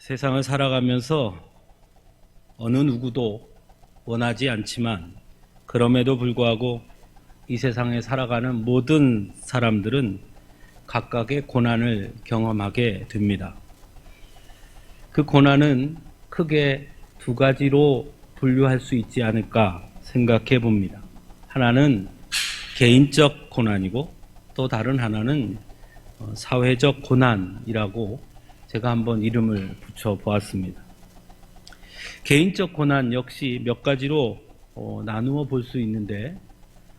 세상을 살아가면서 어느 누구도 원하지 않지만 그럼에도 불구하고 이 세상에 살아가는 모든 사람들은 각각의 고난을 경험하게 됩니다. 그 고난은 크게 두 가지로 분류할 수 있지 않을까 생각해 봅니다. 하나는 개인적 고난이고 또 다른 하나는 사회적 고난이라고 제가 한번 이름을 붙여 보았습니다. 개인적 고난 역시 몇 가지로 나누어 볼 수 있는데,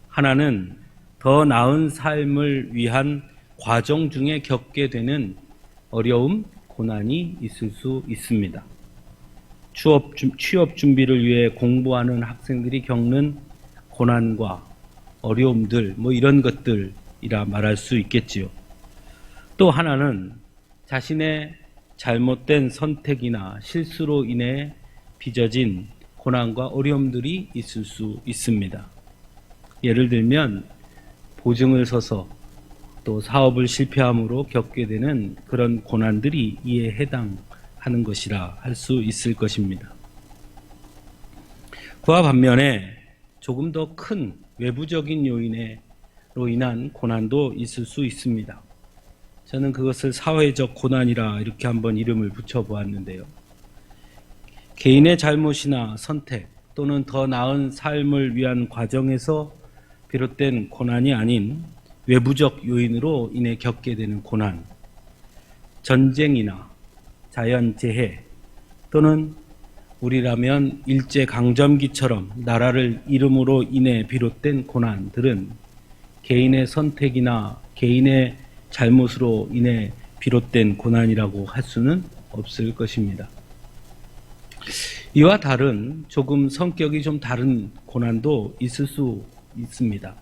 하나는 더 나은 삶을 위한 과정 중에 겪게 되는 어려움, 고난이 있을 수 있습니다. 취업 준비를 위해 공부하는 학생들이 겪는 고난과 어려움들, 이런 것들이라 말할 수 있겠지요. 또 하나는 자신의 잘못된 선택이나 실수로 인해 빚어진 고난과 어려움들이 있을 수 있습니다. 예를 들면 보증을 서서 또 사업을 실패함으로 겪게 되는 그런 고난들이 이에 해당하는 것이라 할 수 있을 것입니다. 그와 반면에 조금 더 큰 외부적인 요인으로 인한 고난도 있을 수 있습니다. 저는 그것을 사회적 고난이라 이렇게 한번 이름을 붙여보았는데요. 개인의 잘못이나 선택 또는 더 나은 삶을 위한 과정에서 비롯된 고난이 아닌 외부적 요인으로 인해 겪게 되는 고난, 전쟁이나 자연재해 또는 우리라면 일제강점기처럼 나라를 잃음으로 인해 비롯된 고난들은 개인의 선택이나 개인의 잘못으로 인해 비롯된 고난이라고 할 수는 없을 것입니다. 이와 다른 조금 성격이 좀 다른 고난도 있을 수 있습니다.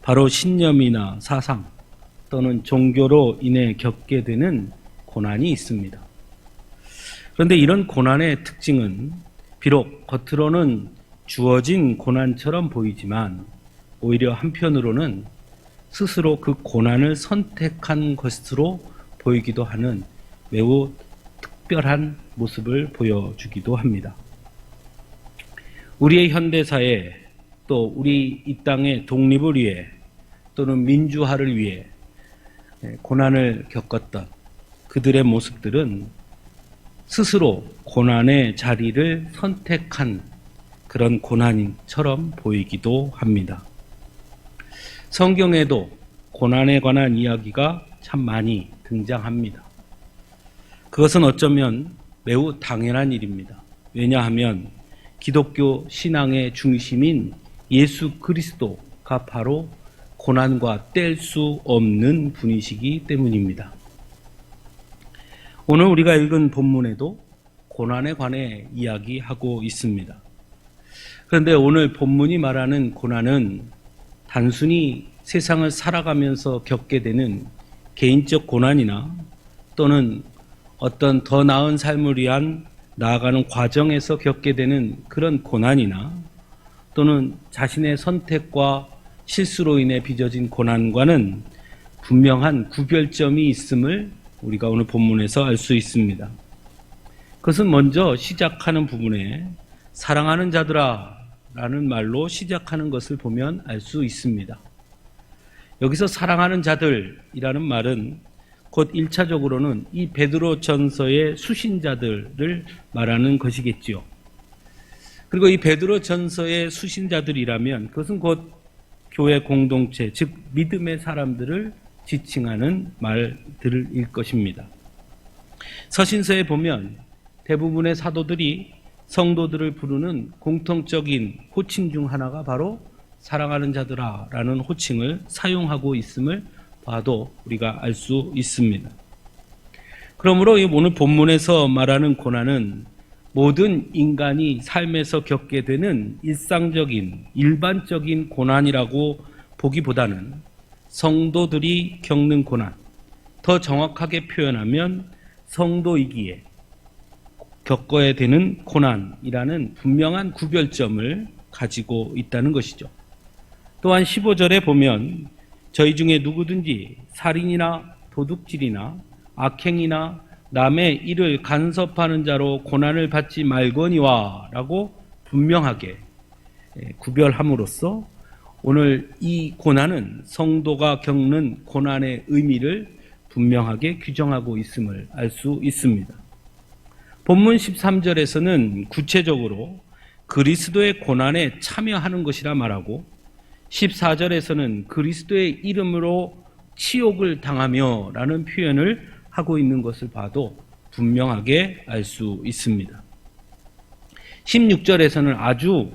바로 신념이나 사상 또는 종교로 인해 겪게 되는 고난이 있습니다. 그런데 이런 고난의 특징은 비록 겉으로는 주어진 고난처럼 보이지만 오히려 한편으로는 스스로 그 고난을 선택한 것으로 보이기도 하는 매우 특별한 모습을 보여주기도 합니다. 우리의 현대사회 또 우리 이 땅의 독립을 위해 또는 민주화를 위해 고난을 겪었던 그들의 모습들은 스스로 고난의 자리를 선택한 그런 고난처럼 보이기도 합니다. 성경에도 고난에 관한 이야기가 참 많이 등장합니다. 그것은 어쩌면 매우 당연한 일입니다. 왜냐하면 기독교 신앙의 중심인 예수 그리스도가 바로 고난과 뗄 수 없는 분이시기 때문입니다. 오늘 우리가 읽은 본문에도 고난에 관해 이야기하고 있습니다. 그런데 오늘 본문이 말하는 고난은 단순히 세상을 살아가면서 겪게 되는 개인적 고난이나 또는 어떤 더 나은 삶을 위한 나아가는 과정에서 겪게 되는 그런 고난이나 또는 자신의 선택과 실수로 인해 빚어진 고난과는 분명한 구별점이 있음을 우리가 오늘 본문에서 알 수 있습니다. 그것은 먼저 시작하는 부분에 사랑하는 자들아 라는 말로 시작하는 것을 보면 알 수 있습니다. 여기서 사랑하는 자들이라는 말은 곧 1차적으로는 이 베드로 전서의 수신자들을 말하는 것이겠지요. 그리고 이 베드로 전서의 수신자들이라면 그것은 곧 교회 공동체, 즉 믿음의 사람들을 지칭하는 말들일 것입니다. 서신서에 보면 대부분의 사도들이 성도들을 부르는 공통적인 호칭 중 하나가 바로 사랑하는 자들아 라는 호칭을 사용하고 있음을 봐도 우리가 알 수 있습니다. 그러므로 오늘 본문에서 말하는 고난은 모든 인간이 삶에서 겪게 되는 일상적인, 일반적인 고난이라고 보기보다는 성도들이 겪는 고난, 더 정확하게 표현하면 성도이기에 겪어야 되는 고난이라는 분명한 구별점을 가지고 있다는 것이죠. 또한 15절에 보면 저희 중에 누구든지 살인이나 도둑질이나 악행이나 남의 일을 간섭하는 자로 고난을 받지 말거니와 라고 분명하게 구별함으로써 오늘 이 고난은 성도가 겪는 고난의 의미를 분명하게 규정하고 있음을 알 수 있습니다. 본문 13절에서는 구체적으로 그리스도의 고난에 참여하는 것이라 말하고 14절에서는 그리스도의 이름으로 치욕을 당하며 라는 표현을 하고 있는 것을 봐도 분명하게 알 수 있습니다. 16절에서는 아주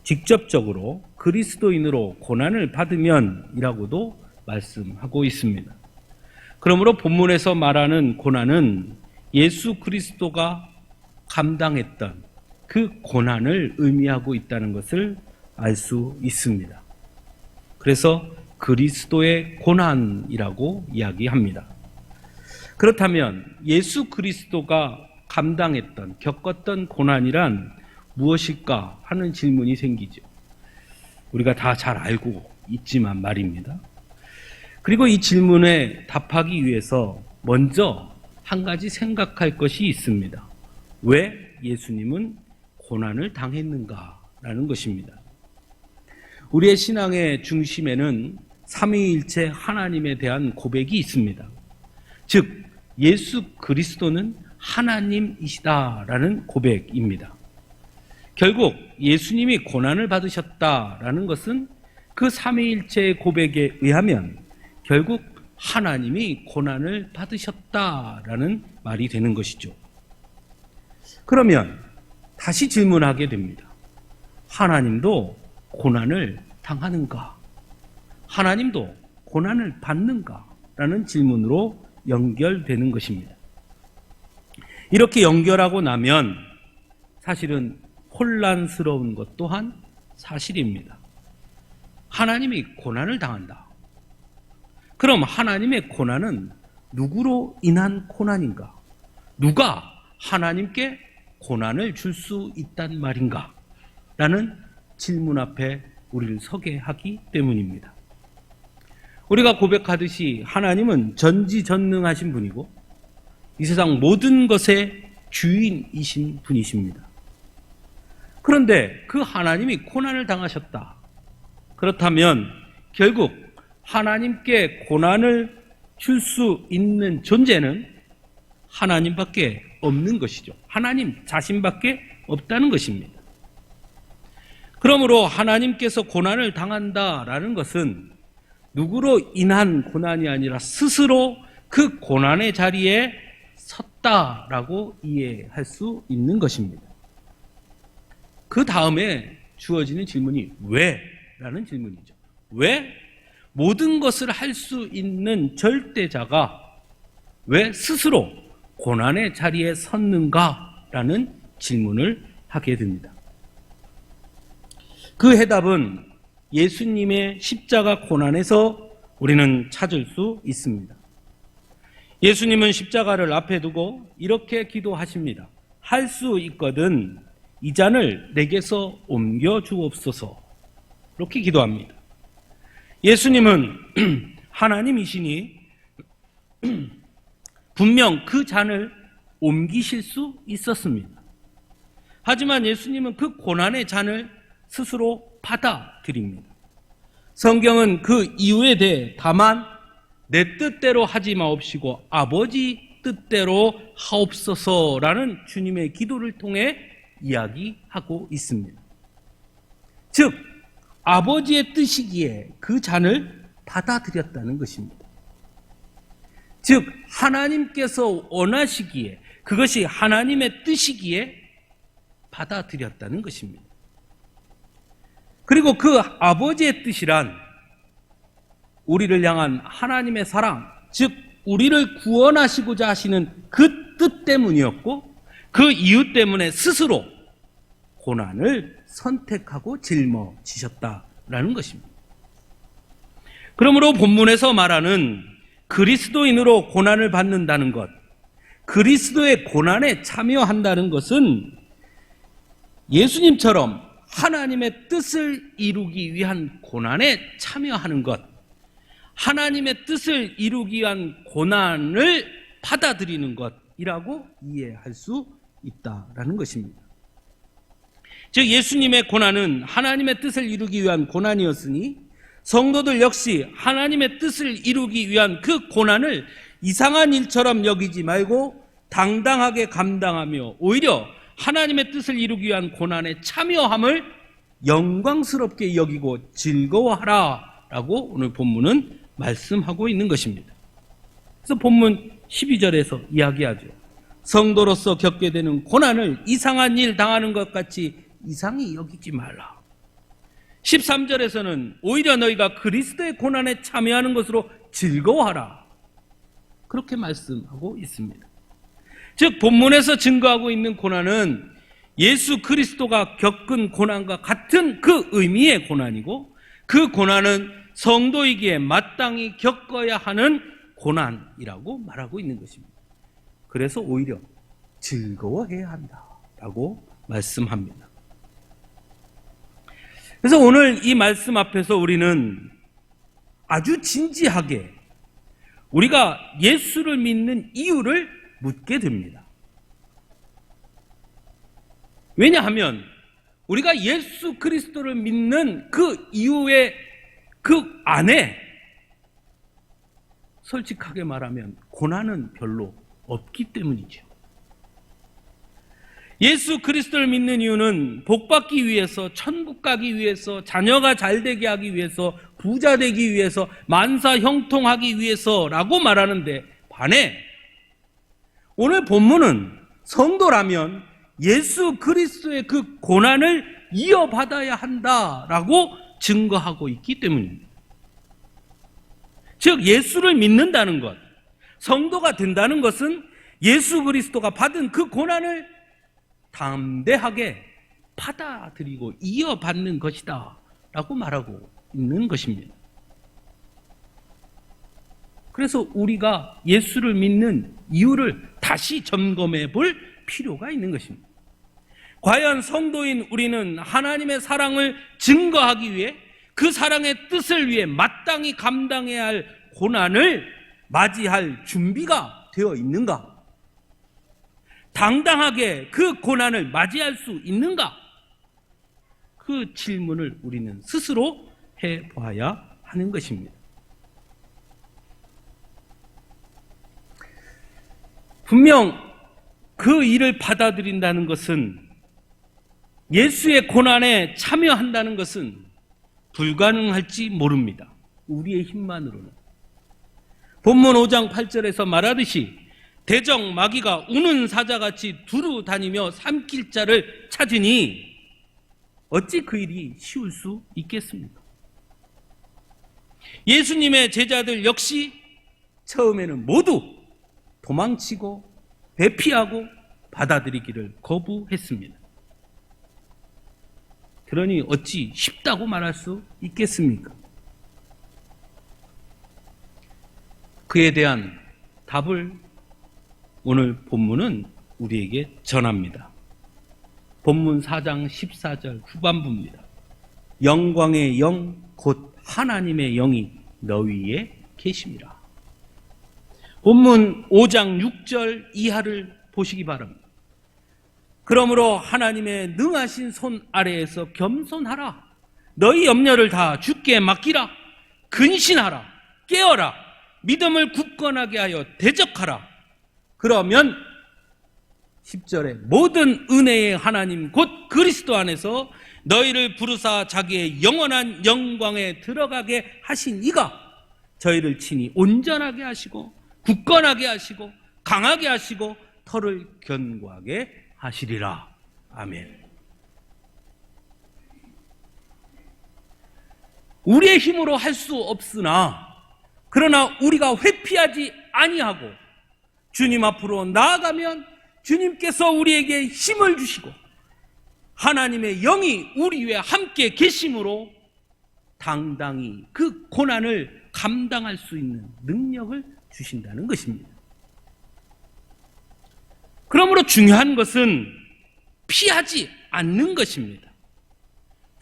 직접적으로 그리스도인으로 고난을 받으면 이라고도 말씀하고 있습니다. 그러므로 본문에서 말하는 고난은 예수 그리스도가 감당했던 그 고난을 의미하고 있다는 것을 알 수 있습니다. 그래서 그리스도의 고난이라고 이야기합니다. 그렇다면 예수 그리스도가 감당했던, 겪었던 고난이란 무엇일까 하는 질문이 생기죠. 우리가 다 잘 알고 있지만 말입니다. 그리고 이 질문에 답하기 위해서 먼저 한 가지 생각할 것이 있습니다. 왜 예수님은 고난을 당했는가라는 것입니다. 우리의 신앙의 중심에는 삼위일체 하나님에 대한 고백이 있습니다. 즉 예수 그리스도는 하나님이시다라는 고백입니다. 결국 예수님이 고난을 받으셨다라는 것은 그 삼위일체의 고백에 의하면 결국 하나님이 고난을 받으셨다라는 말이 되는 것이죠. 그러면 다시 질문하게 됩니다. 하나님도 고난을 당하는가? 하나님도 고난을 받는가? 라는 질문으로 연결되는 것입니다. 이렇게 연결하고 나면 사실은 혼란스러운 것 또한 사실입니다. 하나님이 고난을 당한다. 그럼 하나님의 고난은 누구로 인한 고난인가? 누가 하나님께 고난을 줄 수 있단 말인가? 라는 질문 앞에 우리를 서게 하기 때문입니다. 우리가 고백하듯이 하나님은 전지전능하신 분이고 이 세상 모든 것의 주인이신 분이십니다. 그런데 그 하나님이 고난을 당하셨다. 그렇다면 결국 하나님께 고난을 줄 수 있는 존재는 하나님밖에 없는 것이죠. 하나님 자신밖에 없다는 것입니다. 그러므로 하나님께서 고난을 당한다라는 것은 누구로 인한 고난이 아니라 스스로 그 고난의 자리에 섰다라고 이해할 수 있는 것입니다. 그 다음에 주어지는 질문이 왜? 라는 질문이죠. 왜? 모든 것을 할 수 있는 절대자가 왜 스스로 고난의 자리에 섰는가? 라는 질문을 하게 됩니다. 그 해답은 예수님의 십자가 고난에서 우리는 찾을 수 있습니다. 예수님은 십자가를 앞에 두고 이렇게 기도하십니다. 할 수 있거든 이 잔을 내게서 옮겨 주옵소서. 이렇게 기도합니다. 예수님은 하나님이시니 분명 그 잔을 옮기실 수 있었습니다. 하지만 예수님은 그 고난의 잔을 스스로 받아들입니다. 성경은 그 이유에 대해 다만 내 뜻대로 하지 마옵시고 아버지 뜻대로 하옵소서라는 주님의 기도를 통해 이야기하고 있습니다. 즉 아버지의 뜻이기에 그 잔을 받아들였다는 것입니다. 즉 하나님께서 원하시기에 그것이 하나님의 뜻이기에 받아들였다는 것입니다. 그리고 그 아버지의 뜻이란 우리를 향한 하나님의 사랑, 즉 우리를 구원하시고자 하시는 그 뜻 때문이었고 그 이유 때문에 스스로 고난을 선택하고 짊어지셨다라는 것입니다. 그러므로 본문에서 말하는 그리스도인으로 고난을 받는다는 것, 그리스도의 고난에 참여한다는 것은 예수님처럼 하나님의 뜻을 이루기 위한 고난에 참여하는 것, 하나님의 뜻을 이루기 위한 고난을 받아들이는 것, 것이라고 이해할 수 있다라는 것입니다. 즉 예수님의 고난은 하나님의 뜻을 이루기 위한 고난이었으니 성도들 역시 하나님의 뜻을 이루기 위한 그 고난을 이상한 일처럼 여기지 말고 당당하게 감당하며 오히려 하나님의 뜻을 이루기 위한 고난에 참여함을 영광스럽게 여기고 즐거워하라 라고 오늘 본문은 말씀하고 있는 것입니다. 그래서 본문 12절에서 이야기하죠. 성도로서 겪게 되는 고난을 이상한 일 당하는 것 같이 이상히 여기지 말라. 13절에서는 오히려 너희가 그리스도의 고난에 참여하는 것으로 즐거워하라. 그렇게 말씀하고 있습니다. 즉 본문에서 증거하고 있는 고난은 예수 그리스도가 겪은 고난과 같은 그 의미의 고난이고 그 고난은 성도이기에 마땅히 겪어야 하는 고난이라고 말하고 있는 것입니다. 그래서 오히려 즐거워해야 한다라고 말씀합니다. 그래서 오늘 이 말씀 앞에서 우리는 아주 진지하게 우리가 예수를 믿는 이유를 묻게 됩니다. 왜냐하면 우리가 예수 그리스도를 믿는 그 이유의 그 안에 솔직하게 말하면 고난은 별로 없기 때문이죠. 예수 그리스도를 믿는 이유는 복받기 위해서, 천국 가기 위해서, 자녀가 잘되게 하기 위해서, 부자 되기 위해서, 만사 형통하기 위해서라고 말하는데 반해 오늘 본문은 성도라면 예수 그리스도의 그 고난을 이어받아야 한다라고 증거하고 있기 때문입니다. 즉 예수를 믿는다는 것, 성도가 된다는 것은 예수 그리스도가 받은 그 고난을 담대하게 받아들이고 이어받는 것이다 라고 말하고 있는 것입니다. 그래서 우리가 예수를 믿는 이유를 다시 점검해 볼 필요가 있는 것입니다. 과연 성도인 우리는 하나님의 사랑을 증거하기 위해 그 사랑의 뜻을 위해 마땅히 감당해야 할 고난을 맞이할 준비가 되어 있는가? 당당하게 그 고난을 맞이할 수 있는가? 그 질문을 우리는 스스로 해봐야 하는 것입니다. 분명 그 일을 받아들인다는 것은, 예수의 고난에 참여한다는 것은 불가능할지 모릅니다. 우리의 힘만으로는. 본문 5장 8절에서 말하듯이 대적 마귀가 우는 사자같이 두루 다니며 삼킬 자를 찾으니 어찌 그 일이 쉬울 수 있겠습니까? 예수님의 제자들 역시 처음에는 모두 도망치고 회피하고 받아들이기를 거부했습니다. 그러니 어찌 쉽다고 말할 수 있겠습니까? 그에 대한 답을 오늘 본문은 우리에게 전합니다. 본문 4장 14절 후반부입니다. 영광의 영 곧 하나님의 영이 너희에 계심이라. 본문 5장 6절 이하를 보시기 바랍니다. 그러므로 하나님의 능하신 손 아래에서 겸손하라. 너희 염려를 다 주께 맡기라. 근신하라. 깨어라. 믿음을 굳건하게 하여 대적하라. 그러면 10절에 모든 은혜의 하나님 곧 그리스도 안에서 너희를 부르사 자기의 영원한 영광에 들어가게 하신 이가 저희를 친히 온전하게 하시고 굳건하게 하시고 강하게 하시고 털을 견고하게 하시리라. 아멘. 우리의 힘으로 할 수 없으나 그러나 우리가 회피하지 아니하고 주님 앞으로 나아가면 주님께서 우리에게 힘을 주시고 하나님의 영이 우리 위에 함께 계심으로 당당히 그 고난을 감당할 수 있는 능력을 주신다는 것입니다. 그러므로 중요한 것은 피하지 않는 것입니다.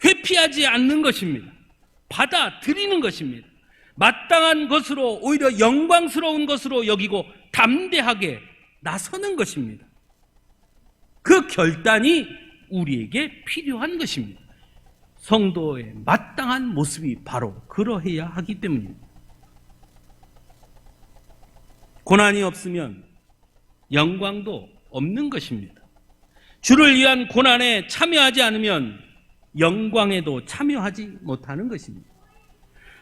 회피하지 않는 것입니다. 받아들이는 것입니다. 마땅한 것으로 오히려 영광스러운 것으로 여기고 담대하게 나서는 것입니다. 그 결단이 우리에게 필요한 것입니다. 성도의 마땅한 모습이 바로 그러해야 하기 때문입니다. 고난이 없으면 영광도 없는 것입니다. 주를 위한 고난에 참여하지 않으면 영광에도 참여하지 못하는 것입니다.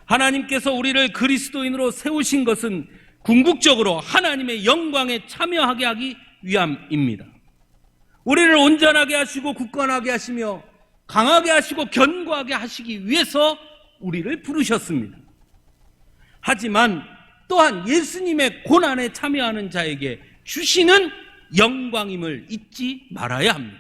하나님께서 우리를 그리스도인으로 세우신 것은 궁극적으로 하나님의 영광에 참여하게 하기 위함입니다. 우리를 온전하게 하시고 굳건하게 하시며 강하게 하시고 견고하게 하시기 위해서 우리를 부르셨습니다. 하지만 또한 예수님의 고난에 참여하는 자에게 주시는 영광임을 잊지 말아야 합니다.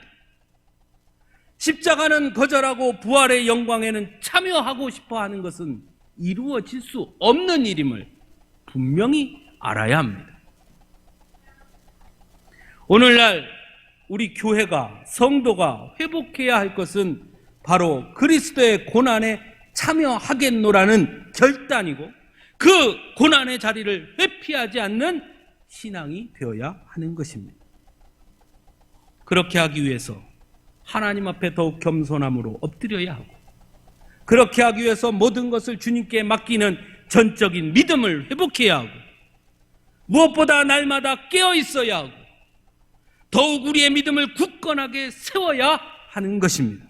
십자가는 거절하고 부활의 영광에는 참여하고 싶어 하는 것은 이루어질 수 없는 일임을 분명히 알아야 합니다. 오늘날 우리 교회가, 성도가 회복해야 할 것은 바로 그리스도의 고난에 참여하겠노라는 결단이고, 그 고난의 자리를 회피하지 않는 신앙이 되어야 하는 것입니다. 그렇게 하기 위해서 하나님 앞에 더욱 겸손함으로 엎드려야 하고, 그렇게 하기 위해서 모든 것을 주님께 맡기는 전적인 믿음을 회복해야 하고, 무엇보다 날마다 깨어 있어야 하고, 더욱 우리의 믿음을 굳건하게 세워야 하는 것입니다.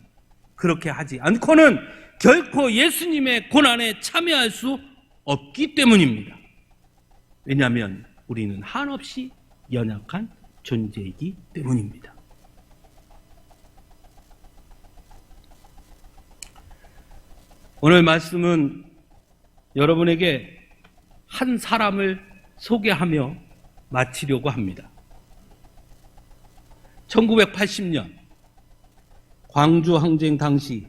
그렇게 하지 않고는 결코 예수님의 고난에 참여할 수 없기 때문입니다. 왜냐하면 우리는 한없이 연약한 존재이기 때문입니다. 오늘 말씀은 여러분에게 한 사람을 소개하며 마치려고 합니다. 1980년 광주 항쟁 당시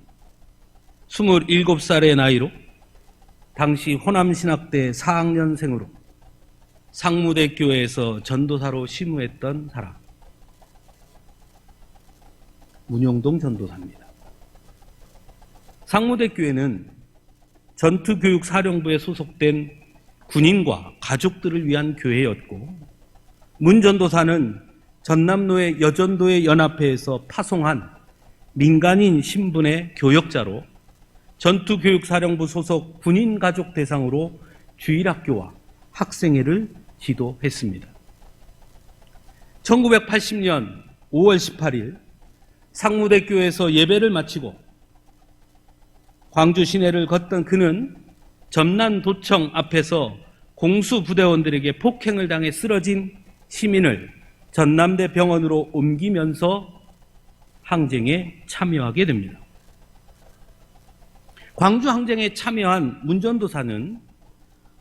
27살의 나이로 당시 호남신학대 4학년생으로 상무대교회에서 전도사로 심우했던 사람, 문용동 전도사입니다. 상무대교회는 전투교육사령부에 소속된 군인과 가족들을 위한 교회였고, 문 전도사는 전남로의 여전도회 연합회에서 파송한 민간인 신분의 교역자로 전투교육사령부 소속 군인 가족 대상으로 주일학교와 학생회를 지도했습니다. 1980년 5월 18일 상무대교에서 예배를 마치고 광주 시내를 걷던 그는 전남도청 앞에서 공수부대원들에게 폭행을 당해 쓰러진 시민을 전남대 병원으로 옮기면서 항쟁에 참여하게 됩니다. 광주 항쟁에 참여한 문 전도사는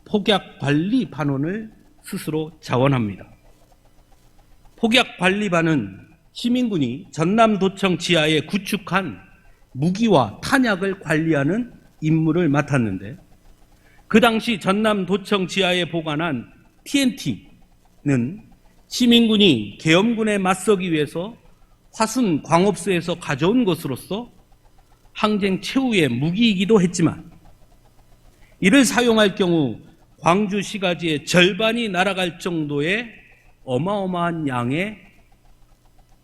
폭약관리 반원을 스스로 자원합니다. 폭약관리반은 시민군이 전남도청 지하에 구축한 무기와 탄약을 관리하는 임무를 맡았는데, 그 당시 전남도청 지하에 보관한 TNT는 시민군이 계엄군에 맞서기 위해서 화순 광업소에서 가져온 것으로서 항쟁 최후의 무기이기도 했지만, 이를 사용할 경우 광주 시가지의 절반이 날아갈 정도의 어마어마한 양의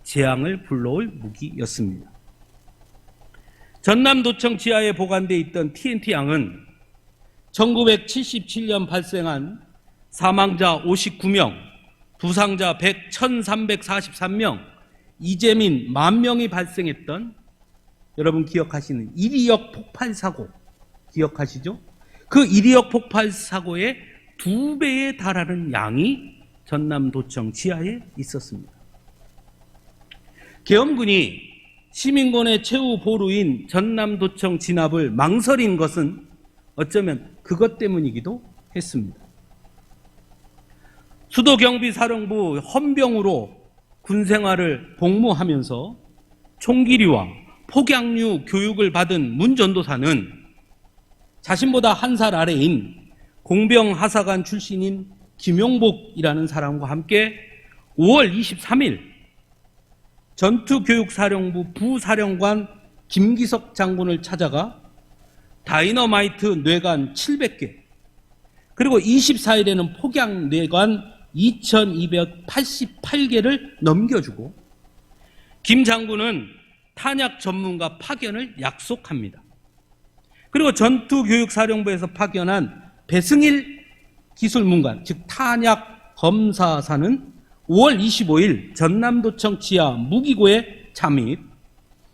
재앙을 불러올 무기였습니다. 전남도청 지하에 보관되어 있던 TNT양은 1977년 발생한 사망자 59명, 부상자 1343명, 이재민 10,000명이 발생했던, 여러분 기억하시는 이리역 폭발 사고 기억하시죠? 그 이리역 폭발 사고의 2배에 달하는 양이 전남도청 지하에 있었습니다. 계엄군이 시민권의 최후 보루인 전남도청 진압을 망설인 것은 어쩌면 그것 때문이기도 했습니다. 수도경비사령부 헌병으로 군생활을 복무하면서 총기류와 폭약류 교육을 받은 문 전도사는 자신보다 한 살 아래인 공병하사관 출신인 김용복이라는 사람과 함께 5월 23일 전투교육사령부 부사령관 김기석 장군을 찾아가 다이너마이트 뇌관 700개, 그리고 24일에는 폭약 뇌관 2288개를 넘겨주고 김 장군은 탄약 전문가 파견을 약속합니다. 그리고 전투교육사령부에서 파견한 배승일 기술문관, 즉 탄약 검사사는 5월 25일 전남도청 지하 무기고에 잠입,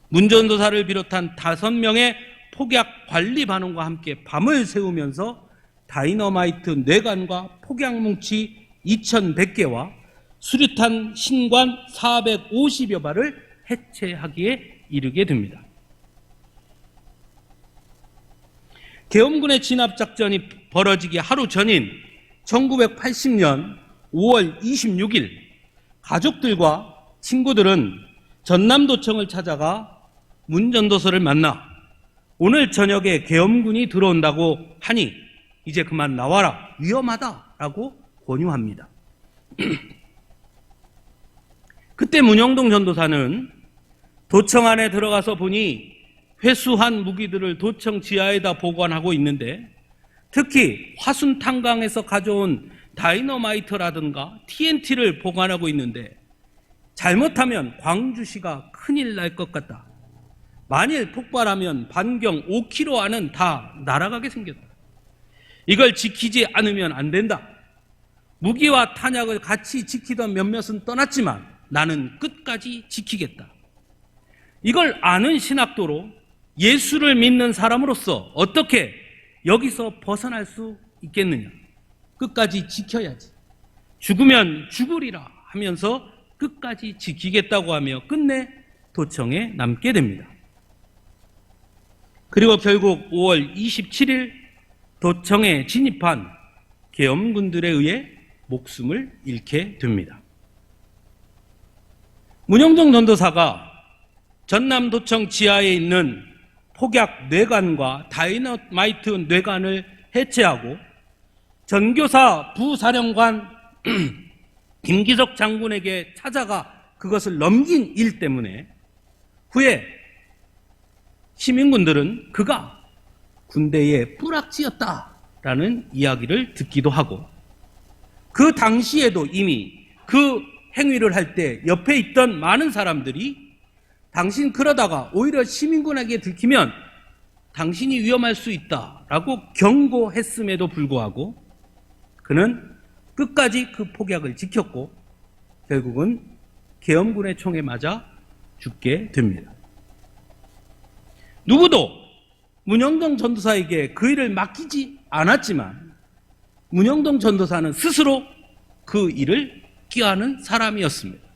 문전도사를 비롯한 5명의 폭약 관리반원과 함께 밤을 새우면서 다이너마이트 뇌관과 폭약뭉치 2100개와 수류탄 신관 450여 발을 해체하기에 이르게 됩니다. 계엄군의 진압작전이 벌어지기 하루 전인 1980년 5월 26일 가족들과 친구들은 전남도청을 찾아가 문전도서를 만나 오늘 저녁에 계엄군이 들어온다고 하니 이제 그만 나와라, 위험하다라고 권유합니다. 그때 문영동 전도사는 도청 안에 들어가서 보니 회수한 무기들을 도청 지하에다 보관하고 있는데 특히 화순탄강에서 가져온 다이너마이트라든가 TNT를 보관하고 있는데 잘못하면 광주시가 큰일 날 것 같다. 만일 폭발하면 반경 5km 안은 다 날아가게 생겼다. 이걸 지키지 않으면 안 된다. 무기와 탄약을 같이 지키던 몇몇은 떠났지만 나는 끝까지 지키겠다. 이걸 아는 신학도로 예수를 믿는 사람으로서 어떻게 여기서 벗어날 수 있겠느냐. 끝까지 지켜야지. 죽으면 죽으리라 하면서 끝까지 지키겠다고 하며 끝내 도청에 남게 됩니다. 그리고 결국 5월 27일 도청에 진입한 계엄군들에 의해 목숨을 잃게 됩니다. 문영동 전도사가 전남도청 지하에 있는 폭약 뇌관과 다이너마이트 뇌관을 해체하고 전교사 부사령관 김기석 장군에게 찾아가 그것을 넘긴 일 때문에 후에 시민군들은 그가 군대의 뿌락지였다라는 이야기를 듣기도 하고 그 당시에도 이미 그 행위를 할 때 옆에 있던 많은 사람들이 당신 그러다가 오히려 시민군에게 들키면 당신이 위험할 수 있다라고 경고했음에도 불구하고 그는 끝까지 그 폭약을 지켰고 결국은 계엄군의 총에 맞아 죽게 됩니다. 누구도 문영동 전도사에게 그 일을 맡기지 않았지만 문영동 전도사는 스스로 그 일을 껴안은 사람이었습니다.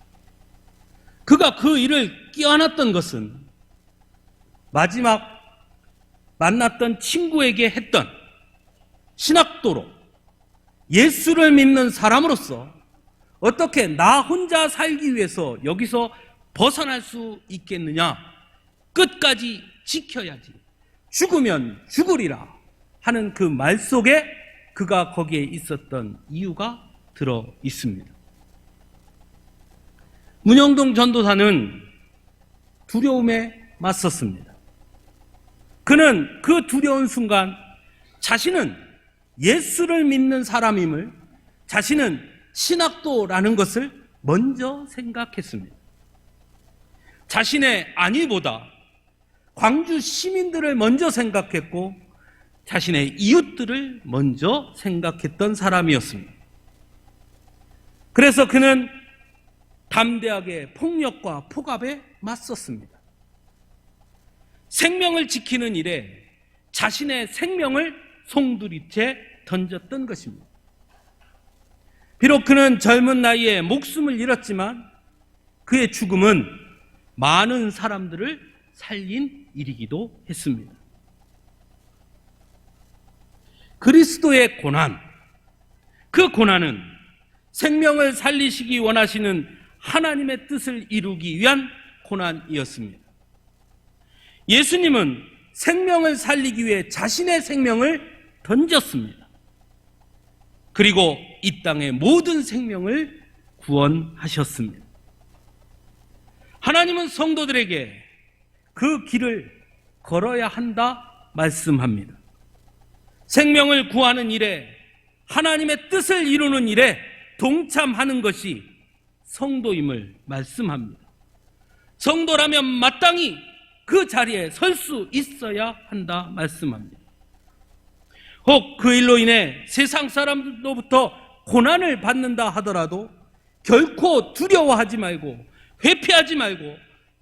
그가 그 일을 껴안았던 것은 마지막 만났던 친구에게 했던 신학도로 예수를 믿는 사람으로서 어떻게 나 혼자 살기 위해서 여기서 벗어날 수 있겠느냐, 끝까지 지켜야지, 죽으면 죽으리라 하는 그 말 속에 그가 거기에 있었던 이유가 들어 있습니다. 문영동 전도사는 두려움에 맞섰습니다. 그는 그 두려운 순간 자신은 예수를 믿는 사람임을, 자신은 신학도라는 것을 먼저 생각했습니다. 자신의 안위보다 광주 시민들을 먼저 생각했고 자신의 이웃들을 먼저 생각했던 사람이었습니다. 그래서 그는 담대하게 폭력과 폭압에 맞섰습니다. 생명을 지키는 일에 자신의 생명을 송두리째 던졌던 것입니다. 비록 그는 젊은 나이에 목숨을 잃었지만 그의 죽음은 많은 사람들을 살린 일이기도 했습니다. 그리스도의 고난, 그 고난은 생명을 살리시기 원하시는 하나님의 뜻을 이루기 위한 고난이었습니다. 예수님은 생명을 살리기 위해 자신의 생명을 던졌습니다. 그리고 이 땅의 모든 생명을 구원하셨습니다. 하나님은 성도들에게 그 길을 걸어야 한다 말씀합니다. 생명을 구하는 일에, 하나님의 뜻을 이루는 일에 동참하는 것이 성도임을 말씀합니다. 성도라면 마땅히 그 자리에 설 수 있어야 한다 말씀합니다. 혹 그 일로 인해 세상 사람들로부터 고난을 받는다 하더라도 결코 두려워하지 말고 회피하지 말고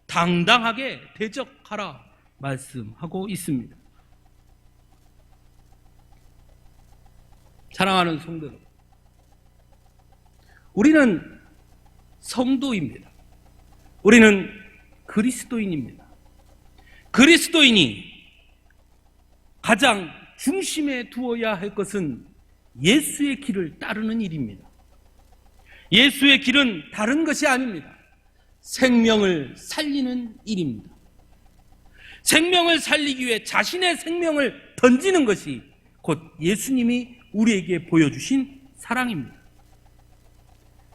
당당하게 대적하라 말씀하고 있습니다. 사랑하는 성도 여러분, 우리는 성도입니다. 우리는 그리스도인입니다. 그리스도인이 가장 중심에 두어야 할 것은 예수의 길을 따르는 일입니다. 예수의 길은 다른 것이 아닙니다. 생명을 살리는 일입니다. 생명을 살리기 위해 자신의 생명을 던지는 것이 곧 예수님이 우리에게 보여주신 사랑입니다.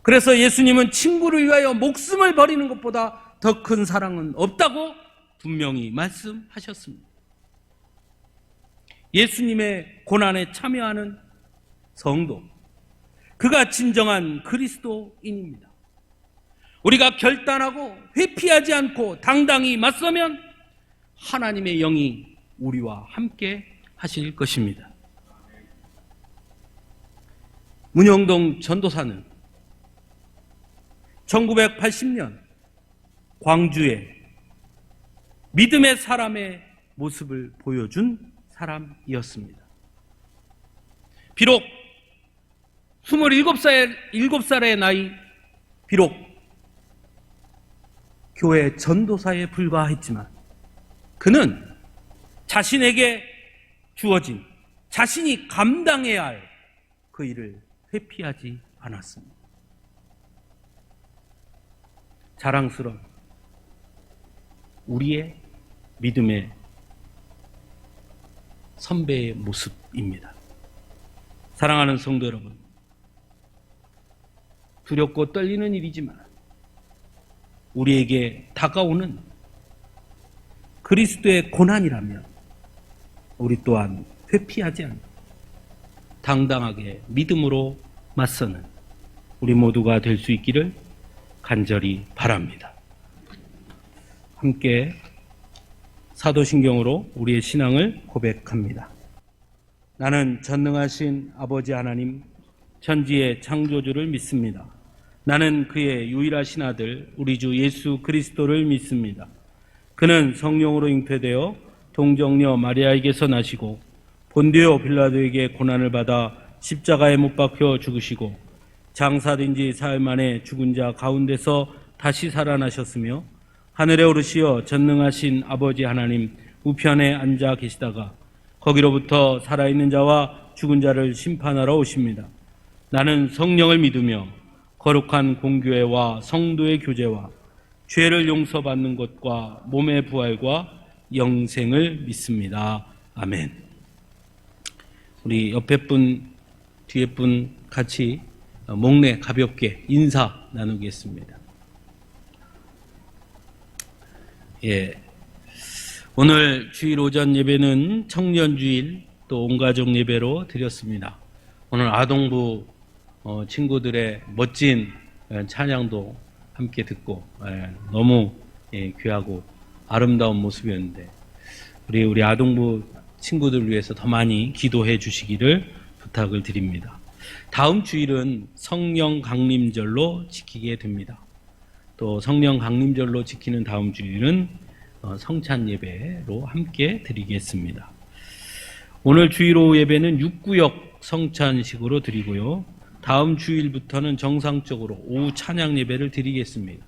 그래서 예수님은 친구를 위하여 목숨을 버리는 것보다 더 큰 사랑은 없다고 분명히 말씀하셨습니다. 예수님의 고난에 참여하는 성도, 그가 진정한 그리스도인입니다. 우리가 결단하고 회피하지 않고 당당히 맞서면 하나님의 영이 우리와 함께 하실 것입니다. 문영동 전도사는 1980년 광주에 믿음의 사람의 모습을 보여준 사람이었습니다. 비록 27살의 나이, 비록 교회 전도사에 불과했지만 그는 자신에게 주어진, 자신이 감당해야 할 그 일을 회피하지 않았습니다. 자랑스러운 우리의 믿음의 선배의 모습입니다. 사랑하는 성도 여러분, 두렵고 떨리는 일이지만 우리에게 다가오는 그리스도의 고난이라면 우리 또한 회피하지 않고 당당하게 믿음으로 맞서는 우리 모두가 될 수 있기를 간절히 바랍니다. 함께 사도신경으로 우리의 신앙을 고백합니다. 나는 전능하신 아버지 하나님, 천지의 창조주를 믿습니다. 나는 그의 유일하신 아들 우리 주 예수 그리스도를 믿습니다. 그는 성령으로 잉태되어 동정녀 마리아에게서 나시고 본디오 빌라도에게 고난을 받아 십자가에 못 박혀 죽으시고 장사된 지 사흘 만에 죽은 자 가운데서 다시 살아나셨으며 하늘에 오르시어 전능하신 아버지 하나님 우편에 앉아 계시다가 거기로부터 살아있는 자와 죽은 자를 심판하러 오십니다. 나는 성령을 믿으며 거룩한 공교회와 성도의 교제와 죄를 용서받는 것과 몸의 부활과 영생을 믿습니다. 아멘. 우리 옆에 분, 뒤에 분 같이 목례 가볍게 인사 나누겠습니다. 예. 오늘 주일 오전 예배는 청년주일 또 온가족 예배로 드렸습니다. 오늘 아동부 친구들의 멋진 찬양도 함께 듣고 너무 귀하고 아름다운 모습이었는데 우리 아동부 친구들 위해서 더 많이 기도해 주시기를 부탁을 드립니다. 다음 주일은 성령 강림절로 지키게 됩니다. 또 성령 강림절로 지키는 다음 주일은 성찬 예배로 함께 드리겠습니다. 오늘 주일 오후 예배는 6구역 성찬식으로 드리고요. 다음 주일부터는 정상적으로 오후 찬양 예배를 드리겠습니다.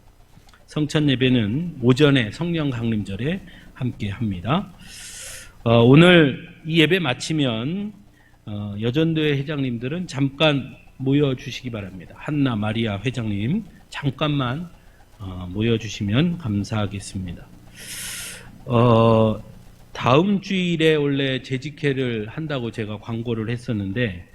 성찬 예배는 오전에 성령 강림절에 함께 합니다. 오늘 이 예배 마치면 여전도회 회장님들은 잠깐 모여주시기 바랍니다. 한나 마리아 회장님 잠깐만 모여주시면 감사하겠습니다. 다음 주일에 원래 재직회를 한다고 제가 광고를 했었는데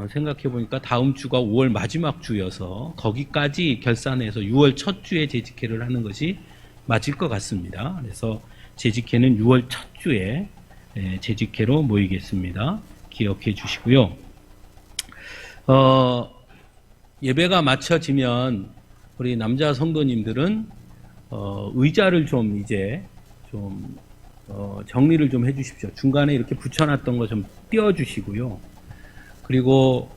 생각해 보니까 다음 주가 5월 마지막 주여서 거기까지 결산해서 6월 첫 주에 재직회를 하는 것이 맞을 것 같습니다. 그래서 재직회는 6월 첫 주에 재직회로 모이겠습니다. 기억해 주시고요. 예배가 마쳐지면 우리 남자 성도님들은 의자를 좀 이제 좀 정리를 좀 해주십시오. 중간에 이렇게 붙여놨던 거 좀 띄워주시고요. 그리고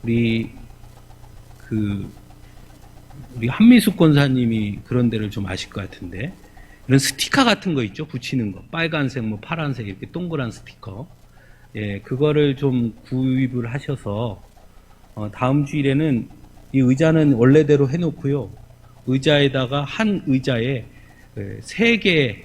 우리 한미숙 권사님이 그런 데를 좀 아실 것 같은데, 이런 스티커 같은 거 있죠? 붙이는 거. 빨간색, 뭐 파란색 이렇게 동그란 스티커. 예, 그거를 좀 구입을 하셔서 다음 주일에는 이 의자는 원래대로 해놓고요. 의자에다가 한 의자에 3개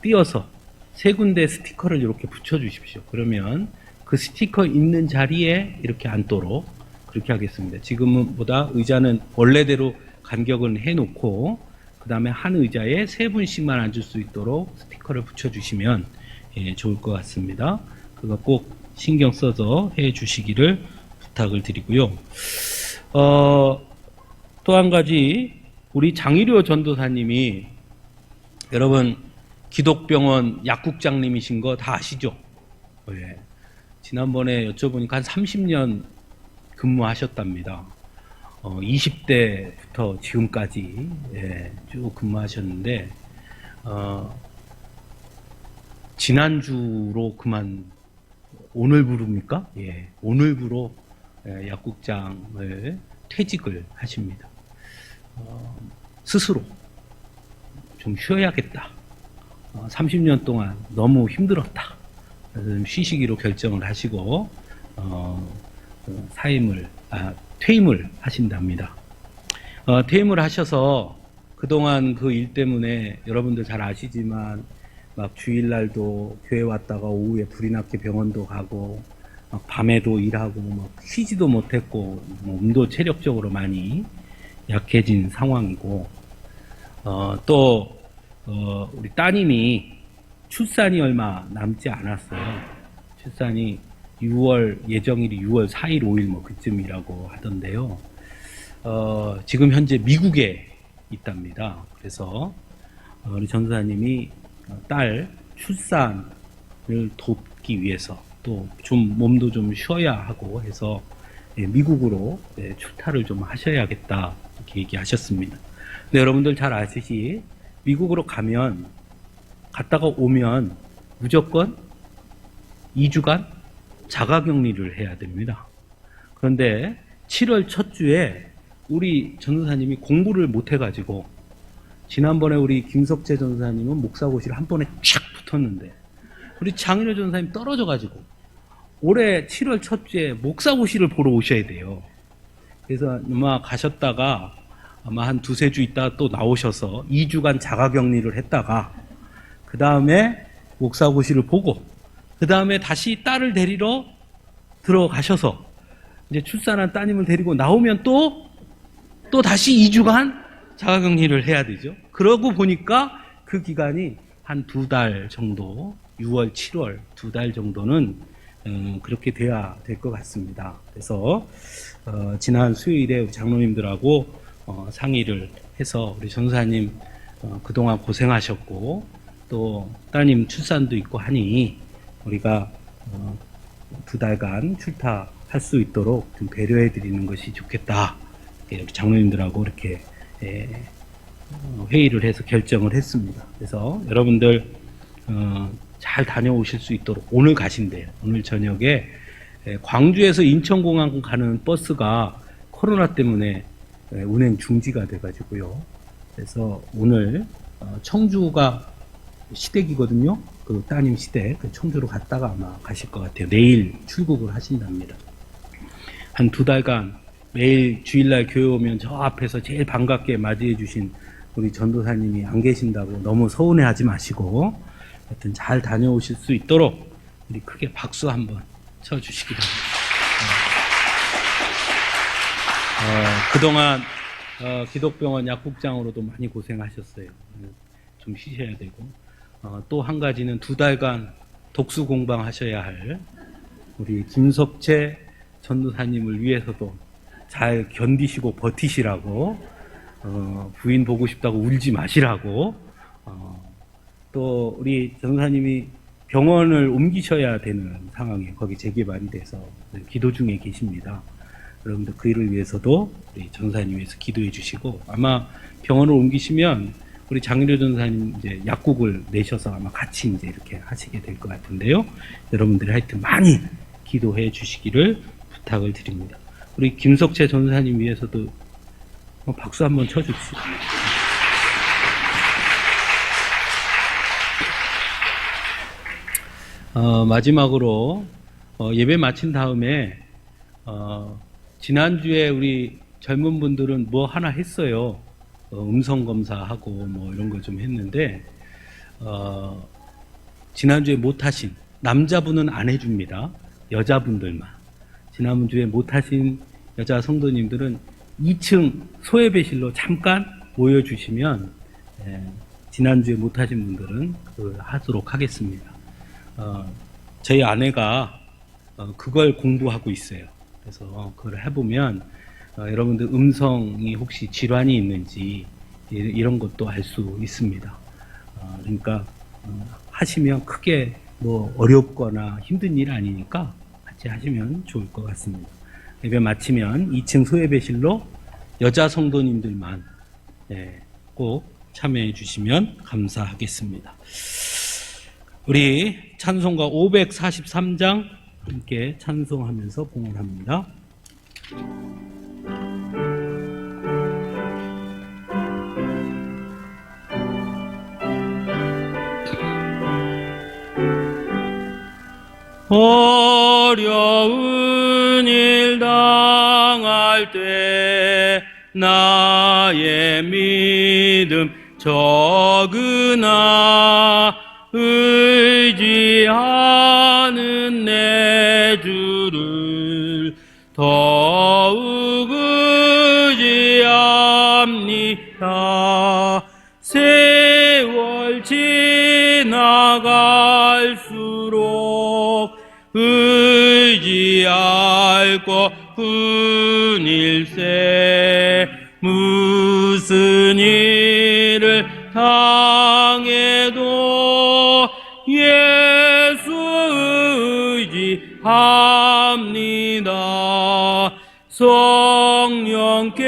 띄어서 3군데 스티커를 이렇게 붙여주십시오. 그러면 그 스티커 있는 자리에 이렇게 앉도록 그렇게 하겠습니다. 지금보다 의자는 원래대로 간격은 해놓고 그 다음에 한 의자에 3분씩만 앉을 수 있도록 스티커를 붙여주시면 좋을 것 같습니다. 그거 꼭 신경 써서 해 주시기를 부탁을 드리고요. 또 한 가지, 우리 장일효 전도사님이, 여러분 기독병원 약국장님이신 거 다 아시죠? 예. 지난번에 여쭤보니까 한 30년 근무하셨답니다. 20대부터 지금까지 쭉 근무하셨는데 지난주로 오늘부로입니까? 예, 오늘부로 약국장을 퇴직을 하십니다. 스스로 좀 쉬어야겠다. 30년 동안 너무 힘들었다. 그래서 좀 쉬시기로 결정을 하시고 퇴임을 하신답니다. 퇴임을 하셔서 그동안 그 일 때문에 여러분들 잘 아시지만 막 주일날도 교회 왔다가 오후에 불이 났게 병원도 가고 막 밤에도 일하고 막 쉬지도 못했고 몸도 체력적으로 많이 약해진 상황이고 우리 따님이 출산이 얼마 남지 않았어요. 출산이 예정일이 6월 4일, 5일 뭐 그쯤이라고 하던데요. 지금 현재 미국에 있답니다. 그래서 우리 전도사님이 딸 출산을 돕기 위해서 또 좀 몸도 좀 쉬어야 하고 해서 미국으로 출타를 좀 하셔야겠다 이렇게 얘기하셨습니다. 근데 여러분들 잘 아시지, 미국으로 갔다가 오면 무조건 2주간 자가격리를 해야 됩니다. 그런데 7월 첫 주에 우리 전도사님이 공부를 못 해가지고, 지난번에 우리 김석재 전도사님은 목사고시를 한 번에 쫙 붙었는데 우리 장인호 전도사님 떨어져가지고 올해 7월 첫 주에 목사고시를 보러 오셔야 돼요. 그래서 아마 가셨다가 아마 한 2-3주 있다가 또 나오셔서 2주간 자가격리를 했다가 그 다음에 목사고시를 보고 그 다음에 다시 딸을 데리러 들어가셔서 이제 출산한 따님을 데리고 나오면 또 다시 2주간 자가격리를 해야 되죠. 그러고 보니까 그 기간이 한 2달 정도, 6월, 7월 2달 정도는 그렇게 돼야 될 것 같습니다. 그래서 지난 수요일에 우리 장로님들하고 상의를 해서 우리 전사님 그동안 고생하셨고 또 따님 출산도 있고 하니 우리가 2달간 출타할 수 있도록 좀 배려해 드리는 것이 좋겠다. 우리 장로님들하고 이렇게 회의를 해서 결정을 했습니다. 그래서 여러분들 잘 다녀오실 수 있도록 오늘 가신대요. 오늘 저녁에 광주에서 인천공항 가는 버스가 코로나 때문에 운행 중지가 돼가지고요. 그래서 오늘 청주가 시댁이거든요. 그 따님 시댁, 그 청주로 갔다가 아마 가실 것 같아요. 내일 출국을 하신답니다. 한 2달간 매일 주일날 교회 오면 저 앞에서 제일 반갑게 맞이해 주신 우리 전도사님이 안 계신다고 너무 서운해하지 마시고 하여튼 잘 다녀오실 수 있도록 우리 크게 박수 한번 쳐주시기 바랍니다. 그동안 기독병원 약국장으로도 많이 고생하셨어요. 좀 쉬셔야 되고 또 한 가지는 2달간 독수 공방하셔야 할 우리 김석재 전도사님을 위해서도 잘 견디시고 버티시라고 부인 보고 싶다고 울지 마시라고 또 우리 전도사님이 병원을 옮기셔야 되는 상황에 거기 재개발이 돼서 기도 중에 계십니다. 여러분들 그 일을 위해서도 우리 전사님 위해서 기도해 주시고, 아마 병원을 옮기시면 우리 장일효 전사님 이제 약국을 내셔서 아마 같이 이제 이렇게 하시게 될 것 같은데요. 여러분들이 하여튼 많이 기도해 주시기를 부탁을 드립니다. 우리 김석채 전사님 위해서도 박수 한번 쳐줍시다. 마지막으로 예배 마친 다음에 지난주에 우리 젊은 분들은 뭐 하나 했어요. 음성 검사하고 뭐 이런 걸 좀 했는데 지난주에 못하신 남자분은 안 해줍니다. 여자분들만. 지난주에 못하신 여자 성도님들은 2층 소예배실로 잠깐 모여주시면 지난주에 못하신 분들은 그걸 하도록 하겠습니다. 저희 아내가 그걸 공부하고 있어요. 그래서 그걸 해보면 여러분들 음성이 혹시 질환이 있는지 이런 것도 알 수 있습니다. 그러니까 하시면 크게 뭐 어렵거나 힘든 일 아니니까 같이 하시면 좋을 것 같습니다. 예배 마치면 2층 소예배실로 여자 성도님들만 꼭 참여해 주시면 감사하겠습니다. 우리 찬송가 543장 함께 찬송하면서 봉헌합니다. 어려운 일 당할 때 나의 믿음 적으나 의지하는 내 주를 더욱 의지합니다. 세월 지나갈수록 의지할 것뿐일세. 무슨 일을 당해도 예수 의지합니다. 성령께서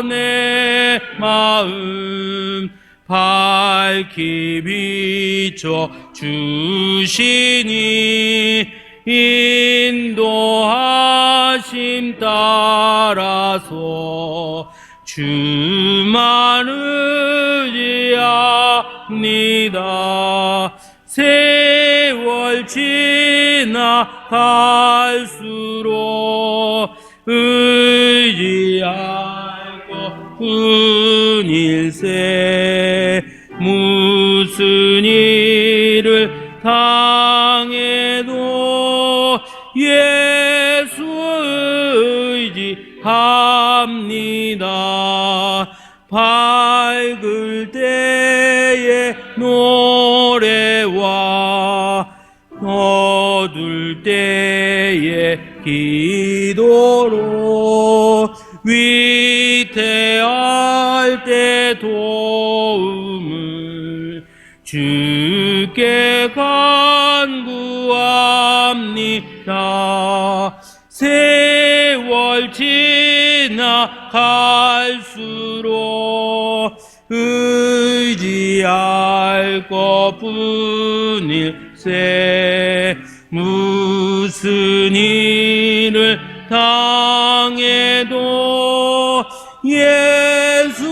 내 마음 밝히 비춰 주시니 인도하심 따라서 주만 의지합니다. 세월 지나갈수록 의지할 것뿐일세. 무슨 일을 당해도 예수 의지합니다. 밝을 때에 노래와 어둘 때에 기도로 위태할 때 도움을 주께 간구합니다. 세월 지나갈수록 의지할 것뿐일세. 무슨 일을 당해도 예수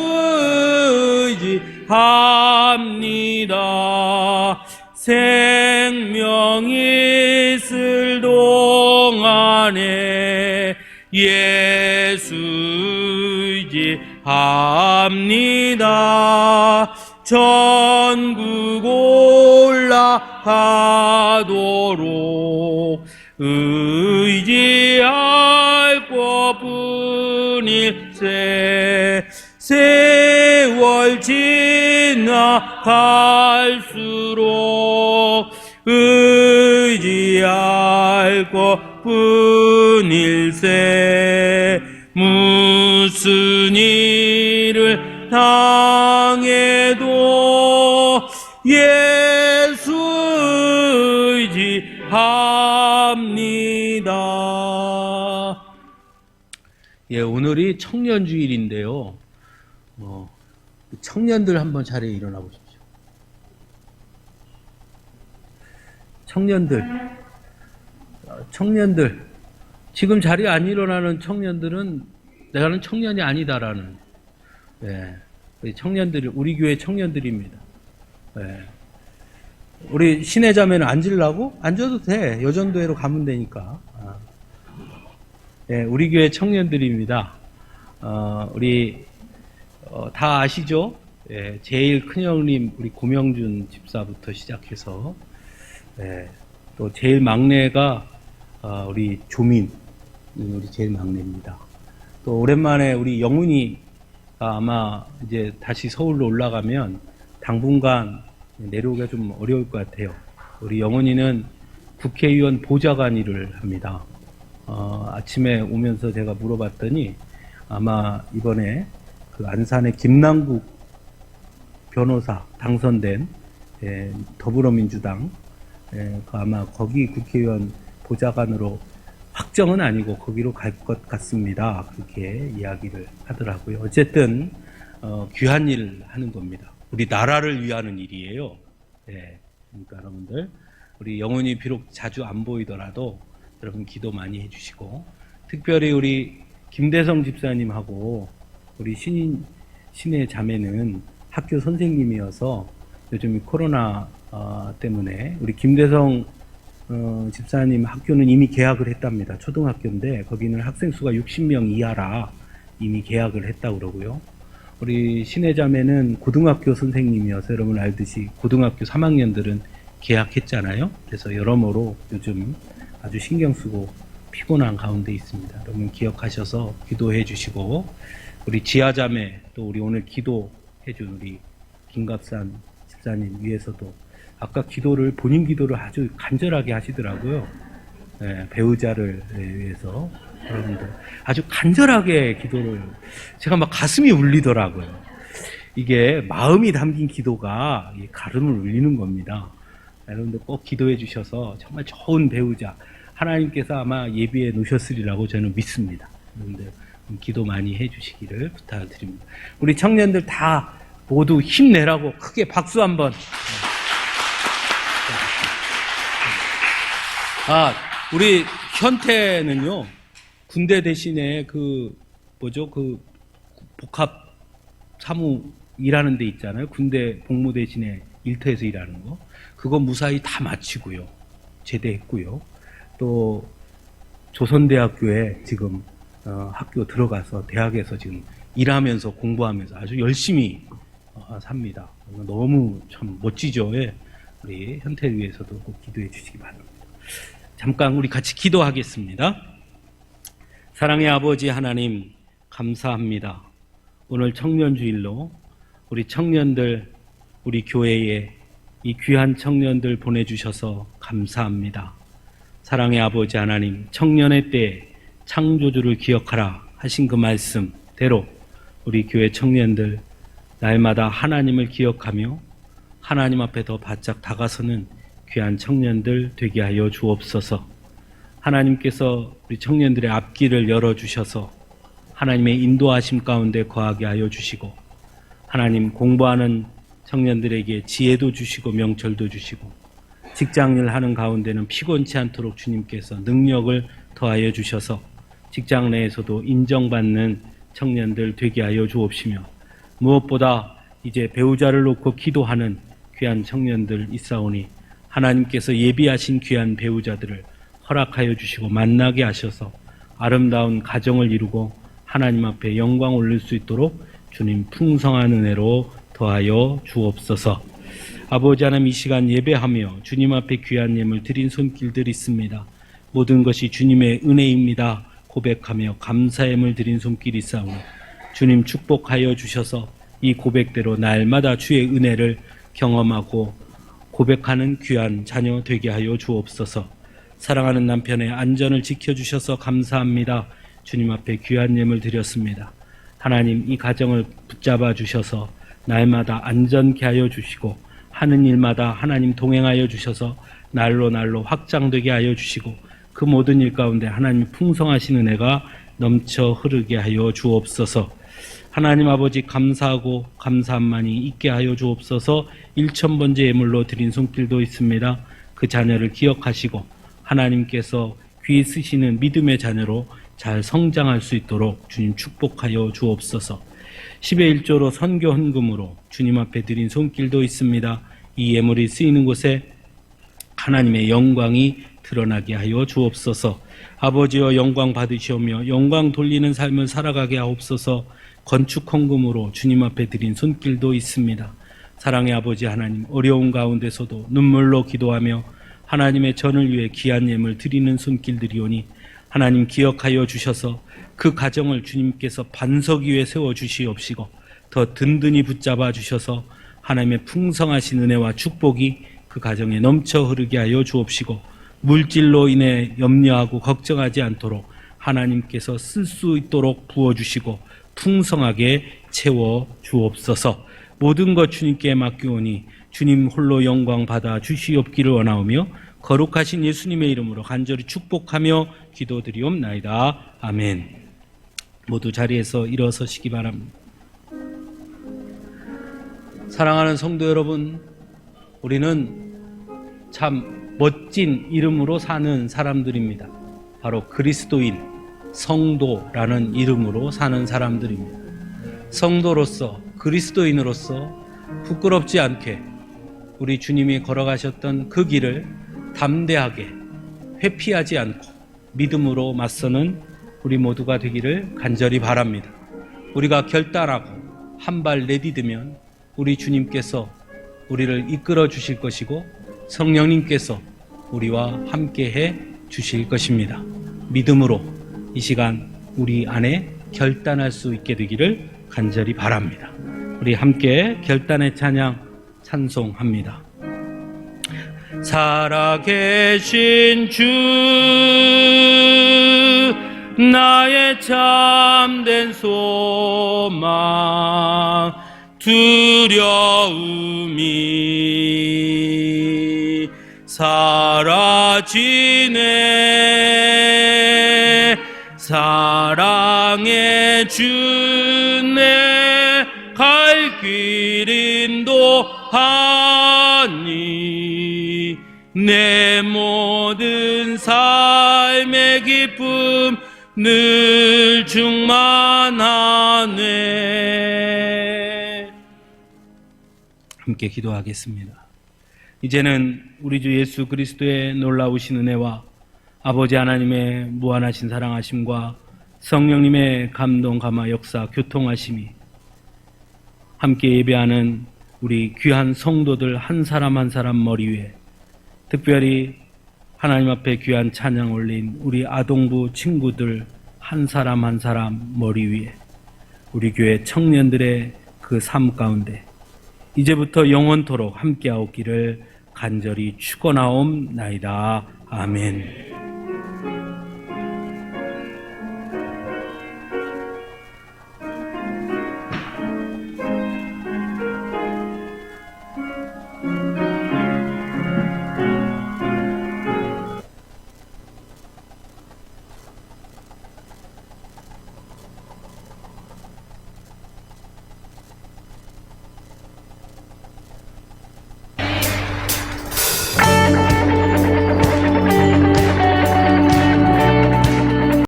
의지합니다. 생명 있을 동안에 예수 의지합니다. 천국 올라가도록 의지할 것뿐일세. 세월 지나갈수록 의지할 것뿐일세. 무슨 일을 당해도 예수 의지합니다. 예, 오늘이 청년주일인데요. 청년들 한번 자리에 일어나 보십시오. 청년들. 지금 자리에 안 일어나는 청년들은 내가는 청년이 아니다라는, 예, 우리 교회 청년들입니다. 예. 우리 신혜자매는 앉으려고? 앉아도 돼. 여전도회로 가면 되니까. 예, 우리 교회 청년들입니다. 우리 다 아시죠? 예, 제일 큰형님 우리 고명준 집사부터 시작해서, 예, 또 제일 막내가 우리 조민, 우리 제일 막내입니다. 또 오랜만에 우리 영훈이가 아마 이제 다시 서울로 올라가면 당분간 내려오기가 좀 어려울 것 같아요. 우리 영훈이는 국회의원 보좌관 일을 합니다. 아침에 오면서 제가 물어봤더니 아마 이번에 그 안산의 김남국 변호사 당선된, 예, 더불어민주당, 예, 아마 거기 국회의원 보좌관으로 확정은 아니고 거기로 갈 것 같습니다. 그렇게 이야기를 하더라고요. 어쨌든 귀한 일을 하는 겁니다. 우리 나라를 위하는 일이에요. 예, 그러니까 여러분들 우리 영혼이 비록 자주 안 보이더라도 여러분 기도 많이 해주시고, 특별히 우리 김대성 집사님하고 우리 신의 자매는 학교 선생님이어서 요즘 코로나 때문에 우리 김대성 집사님 학교는 이미 개학을 했답니다. 초등학교인데 거기는 학생 수가 60명 이하라 이미 개학을 했다고 그러고요. 우리 신의 자매는 고등학교 선생님이어서 여러분 알듯이 고등학교 3학년들은 개학했잖아요. 그래서 여러모로 요즘 아주 신경 쓰고 피곤한 가운데 있습니다. 여러분 기억하셔서 기도해 주시고, 우리 지아자매 또 우리 오늘 기도해 준 우리 김갑산 집사님 위해서도 아까 본인 기도를 아주 간절하게 하시더라고요. 네, 배우자를 위해서 여러분들 아주 간절하게 기도를, 제가 막 가슴이 울리더라고요. 이게 마음이 담긴 기도가 가슴을 울리는 겁니다. 여러분들 꼭 기도해 주셔서 정말 좋은 배우자 하나님께서 아마 예비해 놓으셨으리라고 저는 믿습니다. 여러분들 기도 많이 해 주시기를 부탁드립니다. 우리 청년들 다 모두 힘내라고 크게 박수 한번. 우리 현태는요, 군대 대신에 그 복합 사무 일하는 데 있잖아요. 군대 복무 대신에 일터에서 일하는 거. 그거 무사히 다 마치고요. 제대했고요. 또 조선대학교에 지금 학교 들어가서 대학에서 지금 일하면서 공부하면서 아주 열심히 삽니다. 너무 참 멋지죠. 예. 우리 현태를 위해서도 꼭 기도해 주시기 바랍니다. 잠깐 우리 같이 기도하겠습니다. 사랑의 아버지 하나님, 감사합니다. 오늘 청년주일로 우리 청년들, 우리 교회에 이 귀한 청년들 보내주셔서 감사합니다. 사랑의 아버지 하나님, 청년의 때 창조주를 기억하라 하신 그 말씀대로 우리 교회 청년들 날마다 하나님을 기억하며 하나님 앞에 더 바짝 다가서는 귀한 청년들 되게 하여 주옵소서. 하나님께서 우리 청년들의 앞길을 열어주셔서 하나님의 인도하심 가운데 거하게 하여 주시고, 하나님 공부하는 청년들에게 지혜도 주시고 명철도 주시고, 직장일 하는 가운데는 피곤치 않도록 주님께서 능력을 더하여 주셔서 직장 내에서도 인정받는 청년들 되게 하여 주옵시며, 무엇보다 이제 배우자를 놓고 기도하는 귀한 청년들 있사오니 하나님께서 예비하신 귀한 배우자들을 허락하여 주시고 만나게 하셔서 아름다운 가정을 이루고 하나님 앞에 영광 올릴 수 있도록 주님 풍성한 은혜로 더하여 주옵소서. 아버지 하나님, 이 시간 예배하며 주님 앞에 귀한 예물 드린 손길들 있습니다. 모든 것이 주님의 은혜입니다 고백하며 감사의 예물 드린 손길이 있사오니 주님 축복하여 주셔서 이 고백대로 날마다 주의 은혜를 경험하고 고백하는 귀한 자녀 되게 하여 주옵소서. 사랑하는 남편의 안전을 지켜주셔서 감사합니다. 주님 앞에 귀한 예물 드렸습니다. 하나님, 이 가정을 붙잡아 주셔서 날마다 안전케 하여 주시고 하는 일마다 하나님 동행하여 주셔서 날로 날로 확장되게 하여 주시고 그 모든 일 가운데 하나님 풍성하신 은혜가 넘쳐 흐르게 하여 주옵소서. 하나님 아버지, 감사하고 감사함만이 있게 하여 주옵소서. 1000번째 예물로 드린 손길도 있습니다. 그 자녀를 기억하시고 하나님께서 귀 쓰시는 믿음의 자녀로 잘 성장할 수 있도록 주님 축복하여 주옵소서. 10의 1조로 선교 헌금으로 주님 앞에 드린 손길도 있습니다. 이 예물이 쓰이는 곳에 하나님의 영광이 드러나게 하여 주옵소서. 아버지여, 영광 받으시오며 영광 돌리는 삶을 살아가게 하옵소서. 건축 헌금으로 주님 앞에 드린 손길도 있습니다. 사랑의 아버지 하나님, 어려운 가운데서도 눈물로 기도하며 하나님의 전을 위해 귀한 예물 드리는 손길들이오니 하나님 기억하여 주셔서 그 가정을 주님께서 반석 위에 세워주시옵시고 더 든든히 붙잡아 주셔서 하나님의 풍성하신 은혜와 축복이 그 가정에 넘쳐 흐르게 하여 주옵시고 물질로 인해 염려하고 걱정하지 않도록 하나님께서 쓸 수 있도록 부어주시고 풍성하게 채워 주옵소서. 모든 것 주님께 맡기오니 주님 홀로 영광 받아 주시옵기를 원하오며 거룩하신 예수님의 이름으로 간절히 축복하며 기도드리옵나이다. 아멘. 모두 자리에서 일어서시기 바랍니다. 사랑하는 성도 여러분, 우리는 참 멋진 이름으로 사는 사람들입니다. 바로 그리스도인, 성도라는 이름으로 사는 사람들입니다. 성도로서, 그리스도인으로서 부끄럽지 않게 우리 주님이 걸어가셨던 그 길을 담대하게 회피하지 않고 믿음으로 맞서는 우리 모두가 되기를 간절히 바랍니다. 우리가 결단하고 한 발 내디디면 우리 주님께서 우리를 이끌어 주실 것이고 성령님께서 우리와 함께해 주실 것입니다. 믿음으로 이 시간 우리 안에 결단할 수 있게 되기를 간절히 바랍니다. 우리 함께 결단의 찬양 찬송합니다. 살아계신 주, 나의 참된 소망, 두려움이 사라지네. 사랑의 주내 갈 길 인도하니 내 모든 삶의 기쁨 늘 충만하네. 함께 기도하겠습니다. 이제는 우리 주 예수 그리스도의 놀라우신 은혜와 아버지 하나님의 무한하신 사랑하심과 성령님의 감동, 감화, 역사, 교통하심이 함께 예배하는 우리 귀한 성도들 한 사람 한 사람 머리 위에, 특별히 하나님 앞에 귀한 찬양 올린 우리 아동부 친구들 한 사람 한 사람 머리 위에, 우리 교회 청년들의 그 삶 가운데 이제부터 영원토록 함께하옵기를 간절히 축원하옵나이다. 아멘.